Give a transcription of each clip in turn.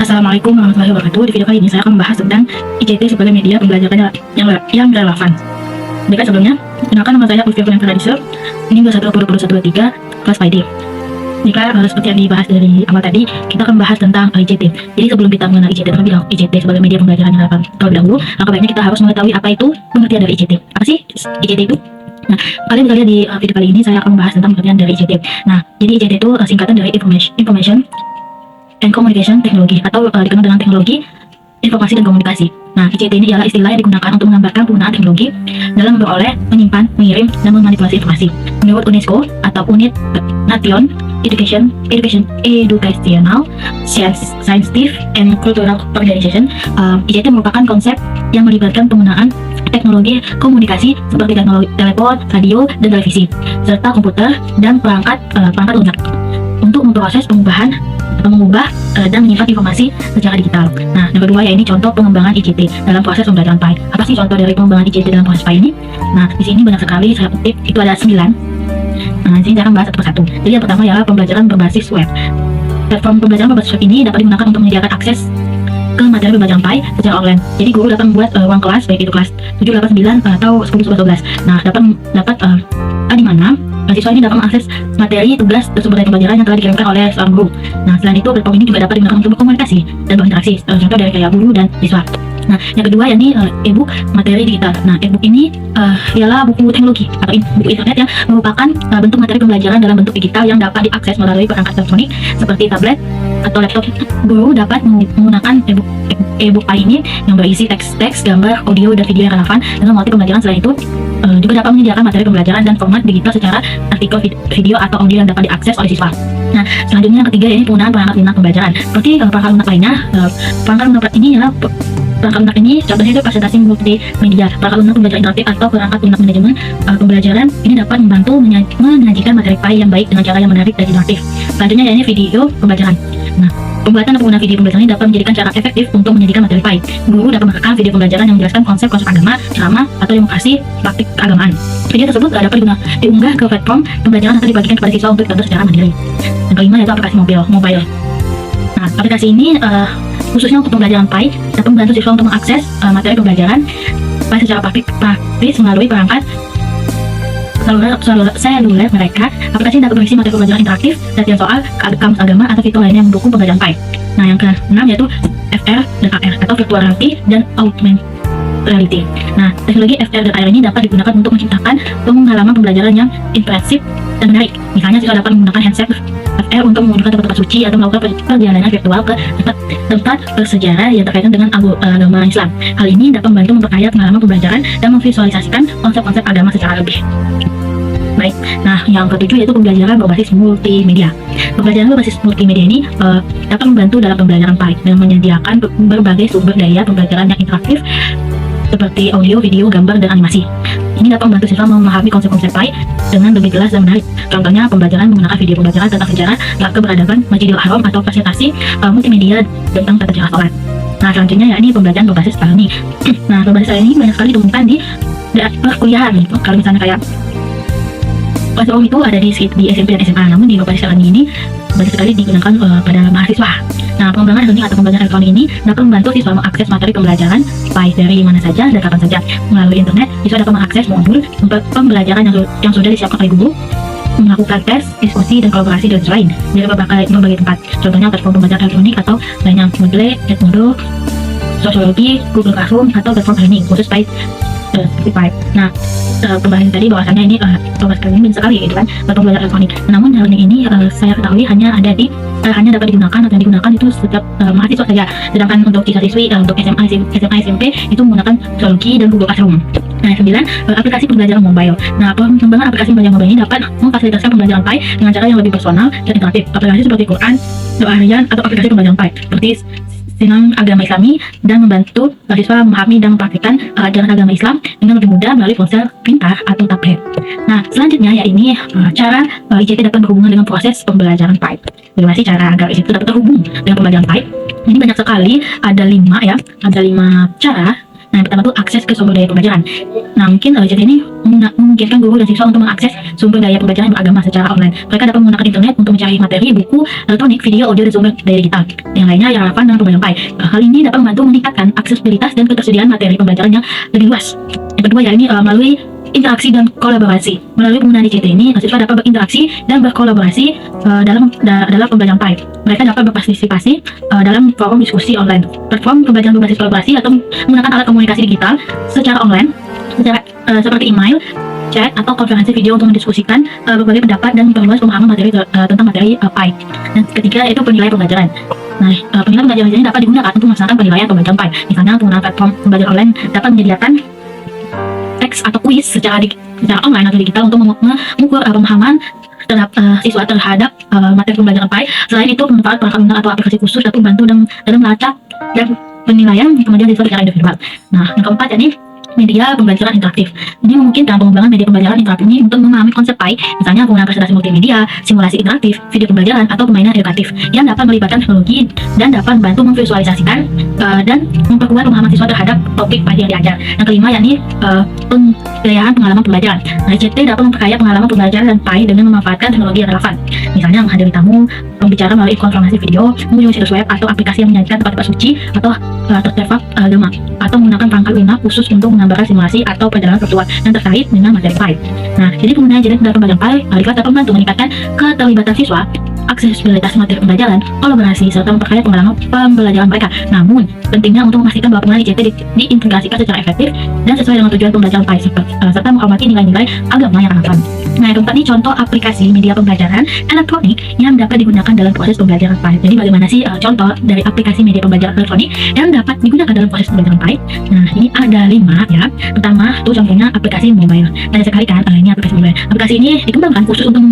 Assalamualaikum warahmatullahi wabarakatuh. Di video kali ini saya akan membahas tentang ICT sebagai media pembelajaran yang relevan. Baiklah, sebelumnya, kenalkan nama saya Ulfiya Pranadisa. Ini 21 kelas PD. Jika seperti yang dibahas dari awal tadi, kita akan membahas tentang ICT. Jadi sebelum kita mengenal ICT sebagai media pembelajaran yang relevan terlebih dahulu, maka baiknya kita harus mengetahui apa itu pengertian dari ICT. Apa sih ICT itu? Nah, kalian bisa lihat di video kali ini saya akan membahas tentang pengertian dari ICT. Nah, jadi ICT itu singkatan dari Information and Communication Technology, atau dikenal dengan teknologi informasi dan komunikasi. Nah, ICT ini ialah istilah yang digunakan untuk menggambarkan penggunaan teknologi dalam memperoleh, menyimpan, mengirim, dan memanipulasi informasi. Menurut UNESCO atau Unit Nation Educational, Scientific, and Cultural Organization, ICT merupakan konsep yang melibatkan penggunaan teknologi komunikasi seperti teknologi telepon, radio, dan televisi, serta komputer dan perangkat lunak untuk memproses mengubah dan menyimpan informasi secara digital. Nah, yang kedua yaitu contoh pengembangan ICT dalam proses pembelajaran PAI. Apa sih contoh dari pengembangan ICT dalam proses PAI ini? Nah, di sini banyak sekali, saya kutip, itu ada 9. Nah, di sini saya akan bahas satu persatu. Jadi yang pertama ialah pembelajaran berbasis web. Platform pembelajaran berbasis web ini dapat digunakan untuk menyediakan akses ke materi pembelajaran PAI secara online. Jadi guru dapat membuat ruang kelas, baik itu kelas 7, 8, 9 atau 10, 11, 12. Nah, di mana siswa ini dapat mengakses materi, tugas, dan sumber daya pembelajaran yang telah dikirimkan oleh seorang guru. Nah, selain itu, platform ini juga dapat digunakan untuk berkomunikasi dan berinteraksi, contoh dari kayak guru dan siswa. Nah, yang kedua yakni e-book materi digital. Nah, e-book ini ialah buku teknologi atau buku internet yang merupakan bentuk materi pembelajaran dalam bentuk digital yang dapat diakses melalui perangkat elektronik seperti tablet atau laptop. Guru dapat menggunakan e-book PAI ini yang berisi teks, gambar, audio, dan video yang relevan dengan motif pembelajaran. Selain itu, juga dapat menyediakan materi pembelajaran dan format digital secara artikel, video, atau audio yang dapat diakses oleh siswa. Nah, selanjutnya yang ketiga yaitu penggunaan perangkat lunak pembelajaran. Seperti perangkat lunak lainnya, perangkat lunak ini adalah perangkat lunak ini contohnya itu presentasi multimedia, perangkat lunak pembelajaran interaktif, atau perangkat lunak manajemen pembelajaran. Ini dapat membantu menyajikan materi PAI yang baik dengan cara yang menarik dan interaktif. Selanjutnya yaitu video pembelajaran. Nah, pembuatan dan penggunaan video pembelajaran ini dapat menjadikan cara efektif untuk menyajikan materi PAI. Guru dapat merekam video pembelajaran yang menjelaskan konsep-konsep agama, ceramah, atau demokrasi, praktik keagamaan. Video tersebut dapat diunggah ke platform pembelajaran atau dibagikan kepada siswa untuk ditonton secara mandiri. Yang kelima yaitu aplikasi mobile. Nah, aplikasi ini khususnya untuk pembelajaran PAI dapat membantu siswa untuk mengakses materi pembelajaran PAI secara praktis melalui perangkat seluler mereka. Aplikasi dapat berisi materi pembelajaran interaktif, latihan soal, kamus agama, atau fitur lainnya yang mendukung pembelajaran PAI. Nah, yang keenam yaitu VR dan AR atau virtual reality dan augmented reality. Nah, teknologi VR dan AR ini dapat digunakan untuk menciptakan pengalaman pembelajaran yang impresif dan menarik. Misalnya, siswa dapat menggunakan headset VR untuk mengunjungi tempat-tempat suci atau melakukan perjalanan virtual ke tempat bersejarah yang terkait dengan agama Islam. Hal ini dapat membantu memperkaya pengalaman pembelajaran dan memvisualisasikan konsep-konsep agama secara lebih baik. Nah, yang ketujuh yaitu pembelajaran berbasis multimedia. Pembelajaran berbasis multimedia ini dapat membantu dalam pembelajaran PAI dengan menyediakan berbagai sumber daya pembelajaran yang interaktif seperti audio, video, gambar, dan animasi. Ini dapat membantu siswa memahami konsep-konsep PAI dengan lebih jelas dan menarik. Contohnya pembelajaran menggunakan video pembelajaran tentang sejarah, keberadaban, Masjidil Haram, atau presentasi multimedia tentang tata cara sholat. Nah, selanjutnya yakni pembelajaran berbasis learning. Nah, berbasis learning banyak sekali ditemukan di perkuliahan. Kalau misalnya kayak classroom itu ada di SMP dan SMA, namun di berbasis learning ini banyak sekali digunakan pada mahasiswa. Nah, pengembangan learning atau pembelajaran elektronik ini dapat membantu siswa mengakses materi pembelajaran PAI dari mana saja dan kapan saja. Melalui internet, siswa dapat mengakses modul pembelajaran yang sudah disiapkan oleh guru, melakukan tes, diskusi, dan kolaborasi dengan siswa lain dari berbagai tempat. Contohnya platform pembelajaran elektronik atau lainnya Moodle, Edmodo, Sosiologi, Google Classroom, atau platform learning khusus PAI. Nah, kembali tadi bahwasannya ini pembelajaran learning banyak sekali gitu kan, pembelajaran elektronik. Namun learning ini saya ketahui hanya dapat digunakan atau digunakan itu setiap mahasiswa saja. Sedangkan untuk siswa-siswi untuk SMA, SMP itu menggunakan Sosiologi dan Google Classroom. Nah, 9, aplikasi pembelajaran mobile. Nah, pengembangan aplikasi pembelajaran mobile ini dapat memfasilitasi pembelajaran PAI dengan cara yang lebih personal dan interaktif. Aplikasi seperti Quran, doa harian, atau aplikasi pembelajaran PAI seperti Silang Agama Islami dan membantu siswa memahami dan mempraktikkan ajaran agama Islam dengan lebih mudah melalui ponsel pintar atau tablet. Nah, selanjutnya yakni cara ICT dapat berhubungan dengan proses pembelajaran PAI. Bagaimana sih cara agar ICT dapat terhubung dengan pembelajaran PAI? Ini banyak sekali, ada 5 cara Nah, yang pertama tuh akses ke sumber daya pembelajaran. Nah, mungkin JT ini memungkinkan guru dan siswa untuk mengakses sumber daya pembelajaran beragama secara online. Mereka dapat menggunakan internet untuk mencari materi, buku, elektronik, video, audio, dan sumber daya digital yang lainnya yang relevan dengan pembelajaran PAI. Hal ini dapat membantu meningkatkan aksesibilitas dan ketersediaan materi pembelajaran yang lebih luas. Yang kedua ya, ini melalui interaksi dan kolaborasi. Melalui penggunaan JT ini, siswa dapat berinteraksi dan berkolaborasi dalam pembelajaran PAI. Mereka dapat berpartisipasi dalam forum diskusi online, platform pembelajaran berbasis kolaborasi, atau menggunakan alat komunikasi digital secara online, seperti email, chat, atau konferensi video untuk mendiskusikan berbagai pendapat dan memperluas pemahaman tentang materi PAI. Dan ketiga yaitu penilaian pembelajaran. Nah, penilaian pembelajaran ini dapat digunakan untuk melaksanakan penilaian pembelajaran PAI. Misalnya, penggunaan platform pembelajaran online dapat menyediakan teks atau kuis secara online atau digital untuk mengukur pemahaman siswa terhadap materi pembelajaran PAI. Selain itu, pemanfaat perangkat lunak atau aplikasi khusus dapat membantu dalam melacak dan penilaian kemajuan siswa secara individual. Nah, yang keempat yakni media pembelajaran interaktif. Ini memungkinkan pengembangan media pembelajaran interaktif ini untuk memahami konsep PAI, misalnya penggunaan presentasi multimedia, simulasi interaktif, video pembelajaran, atau permainan edukatif yang dapat melibatkan teknologi dan dapat membantu memvisualisasikan dan memperkuat pemahaman siswa terhadap topik PAI yang diajar. Yang kelima yakni penggayahan pengalaman pembelajaran. Nah, ICT dapat memperkaya pengalaman pembelajaran dan PAI dengan memanfaatkan teknologi yang relevan, misalnya menghadiri tamu, pembicara melalui konferensi video, mengunjungi situs web atau aplikasi yang menyajikan tempat-tempat suci atau artefak agama, atau menggunakan perangkat lunak khusus untuk menambahkan simulasi atau perjalanan virtual yang terkait dengan materi PAI. Nah, jadi penggunaan JT dalam pembelajaran PAI dapat membantu meningkatkan keterlibatan siswa, aksesibilitas materi pembelajaran, kolaborasi, serta memperkaya pengalaman pembelajaran mereka. Namun, pentingnya untuk memastikan bahwa penggunaan ICT diintegrasikan secara efektif dan sesuai dengan tujuan pembelajaran PAI, serta menghormati nilai-nilai agama yang relevan. Nah, yang keempat ini contoh aplikasi media pembelajaran elektronik yang dapat digunakan dalam proses pembelajaran PAI. Jadi bagaimana sih contoh dari aplikasi media pembelajaran elektronik yang dapat digunakan dalam proses pembelajaran PAI? Nah, ini ada 5 ya. Pertama, itu contohnya aplikasi mobile. Banyak sekali kan, ini aplikasi mobile. Aplikasi ini dikembangkan khusus untuk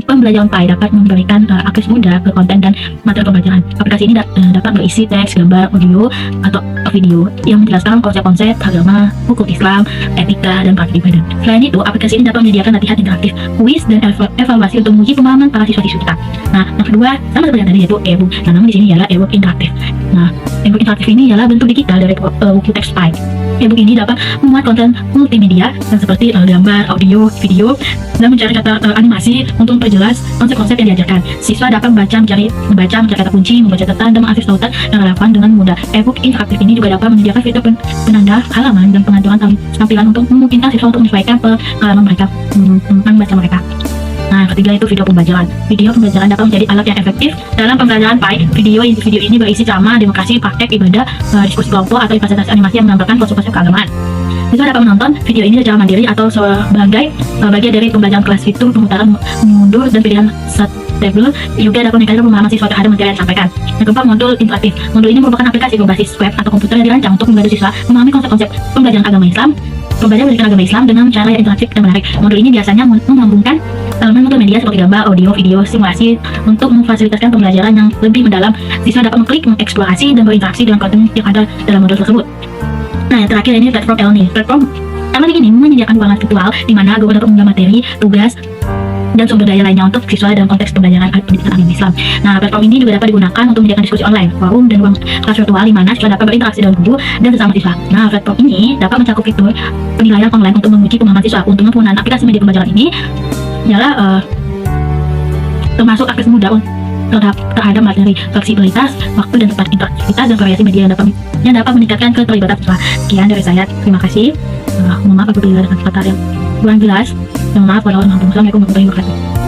pembelajaran PAI, dapat memberikan akses mudah ke konten dan materi pembelajaran. Aplikasi ini dapat berisi teks, gambar, audio, atau video yang menjelaskan konsep-konsep agama, hukum Islam, etika, dan praktik ibadah. Selain itu, aplikasi ini dapat menyediakan latihan interaktif, kuis, dan evaluasi untuk menguji pemahaman para siswa-siswi kita. Nah, yang kedua, sama seperti yang tadi, yaitu e-book. Nah, namun di sini ialah e-book interaktif. Nah, e-book interaktif ini ialah bentuk digital dari buku teks PAI. E-book ini dapat memuat konten multimedia yang seperti gambar, audio, video, dan mencari kata animasi untuk memperjelas konsep-konsep yang diajarkan. Siswa dapat membaca, mencari kata kunci, membaca catatan, dan mengakses tautan yang relevan dengan mudah. E-book interaktif ini juga dapat menyediakan fitur penanda halaman dan pengaturan tampilan untuk memungkinkan siswa untuk menyesuaikan pengalaman mereka membaca mereka. Nah, ketiga itu video pembelajaran. Video pembelajaran dapat menjadi alat yang efektif dalam pembelajaran PAI. Video ini berisi ceramah, demokrasi, praktek ibadah, diskusi kelompok, atau presentasi animasi yang menggambarkan konsep-konsep keagamaan. Siswa dapat menonton video ini secara mandiri atau sebagai bagian dari pembelajaran kelas. Fitur pemutaran mundur dan pilihan table juga dapat meningkatkan pemahaman siswa terhadap materi yang disampaikan. Yang keempat, modul interaktif. Modul ini merupakan aplikasi berbasis web atau komputer yang dirancang untuk membantu siswa memahami konsep-konsep pembelajaran agama Islam, pendidikan agama Islam dengan cara yang interaktif dan menarik. Modul ini biasanya menggabungkan elemen multimedia seperti gambar, audio, video, simulasi untuk memfasilitasi pembelajaran yang lebih mendalam. Siswa dapat mengklik, mengeksplorasi, dan berinteraksi dengan konten yang ada dalam modul tersebut. Nah, yang terakhir ini platform Elni. Platform Elni ini menyediakan ruangan virtual di mana guru dapat mengunggah materi, tugas, dan sumber daya lainnya untuk siswa dalam konteks pembelajaran pendidikan agama Islam. Nah, platform ini juga dapat digunakan untuk menyediakan diskusi online, forum, dan ruang kelas virtual di mana siswa dapat berinteraksi dengan guru dan sesama siswa. Nah, platform ini dapat mencakup fitur penilaian online untuk menguji pemahaman siswa. Untungnya penggunaan aplikasi media pembelajaran ini ialah termasuk akses mudah terhadap materi, fleksibilitas, waktu, dan tempat interaktivitas, dan variasi media yang dapat meningkatkan keterlibatan siswa. Sekian dari saya. Terima kasih. Mohon maaf apabila ada kata-kata yang kurang jelas. Mohon maaf. Wassalamualaikum warahmatullahi wabarakatuh.